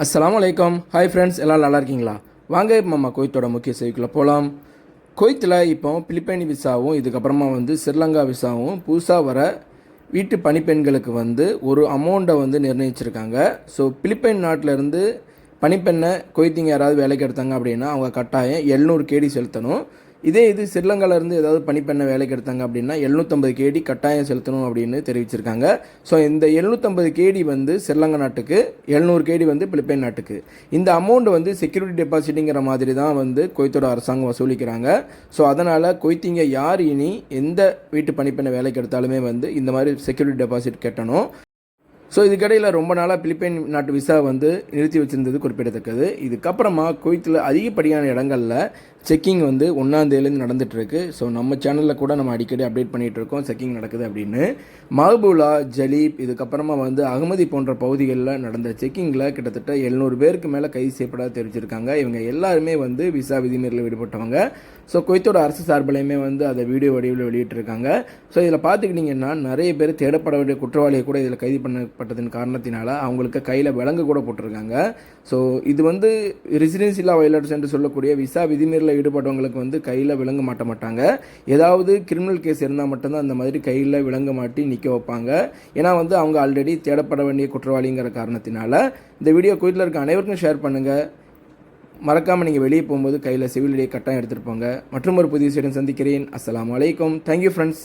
அஸ்ஸலாமு அலைக்கும். Hi friends, எல்லாம் நல்லா இருக்கீங்களா? வாங்க இப்போ நம்ம குவைத்தோட முக்கிய செய்திக்குள்ளே போகலாம். குவைத்தில் இப்போ பிலிப்பைனி விசாவும் இதுக்கப்புறமா ஸ்ரீலங்கா விசாவும் புதுசாக வர வீட்டு பணிப்பெண்களுக்கு ஒரு அமௌண்ட்டை நிர்ணயிச்சிருக்காங்க. ஸோ பிலிப்பைன் நாட்டிலேருந்து பணிப்பெண்ணை குவைத்திங்க யாராவது வேலைக்கு எடுத்தாங்க அப்படின்னா அவங்க கட்டாயம் 700 கேடி செலுத்தணும். இது ஸ்ரீலங்காவிலேருந்து ஏதாவது பணிப்பெண்ணை வேலைக்கு எடுத்தாங்க அப்படின்னா 750 கேடி கட்டாயம் செலுத்தணும் அப்படின்னு தெரிவிச்சிருக்காங்க. ஸோ இந்த 750 கேடி ஸ்ரீலங்கா நாட்டுக்கு, 700 கேடி பிலிப்பைன் நாட்டுக்கு. இந்த அமௌண்ட் செக்யூரிட்டி டெபாசிட்டுங்கிற மாதிரி தான் குவைத்தோட அரசாங்கம் வசூலிக்கிறாங்க. ஸோ அதனால் குவைத்திங்க யார் இனி எந்த வீட்டு பணிப்பெண்ணை வேலைக்கு எடுத்தாலுமே இந்த மாதிரி செக்யூரிட்டி டெபாசிட் கட்டணும். ஸோ இதுக்கிடையில் ரொம்ப நாளாக பிலிப்பைன் நாட்டு விசா நிறுத்தி வச்சுருந்தது குறிப்பிடத்தக்கது. இதுக்கப்புறமா குவைத்தில் அதிகப்படியான இடங்களில் செக்கிங் 1ஆம் தேதியிலேருந்து நடந்துகிட்ருக்கு. ஸோ நம்ம சேனலில் கூட நம்ம அடிக்கடி அப்டேட் பண்ணிகிட்ருக்கோம் செக்கிங் நடக்குது அப்படின்னு. மஹபூலா, ஜலீப், இதுக்கப்புறமா அகமதி போன்ற பகுதிகளில் நடந்த செக்கிங்கில் கிட்டத்தட்ட 700 பேருக்கு மேலே கைது செய்யப்பட தெரிவிச்சிருக்காங்க. இவங்க எல்லாருமே விசா விதிமீறலில் ஈடுபட்டவங்க. ஸோ குவைத்தோட அரசு சார்பிலையுமே அதை வீடியோ வடிவில் வெளியிட்டிருக்காங்க. ஸோ இதில் பார்த்துக்கிட்டிங்கன்னா நிறைய பேர் தேடப்பட வேண்டிய குற்றவாளியை கூட இதில் கைது பண்ணப்பட்டதன் காரணத்தினால அவங்களுக்கு கையில் விலங்கு கூட போட்டிருக்காங்க. ஸோ இது ரெசிடென்சியல் வயலேட்டர்ஸ் என்று சொல்லக்கூடிய விசா விதிமீறலில் ஈடுபட்டவங்களுக்கு கையில் விலங்கு மாட்ட மாட்டாங்க. ஏதாவது கிரிமினல் கேஸ் இருந்தால் மட்டும்தான் அந்த மாதிரி கையில் விலங்கு மாட்டி நிற்க வைப்பாங்க. ஏன்னா அவங்க ஆல்ரெடி தேடப்பட வேண்டிய குற்றவாளிங்கிற காரணத்தினால. இந்த வீடியோ குவைத்தில் இருக்க அனைவருக்கும் ஷேர் பண்ணுங்கள். மறக்காமல் நீங்கள் வெளியே போகும்போது கையில் சிவில் ஐடி கட்டாயம் எடுத்துகிட்டு போங்க. மற்றும் ஒரு புதிய செய்தியுடன் சந்திக்கிறேன். அஸ்ஸலாமு அலைக்கும். Thank you friends.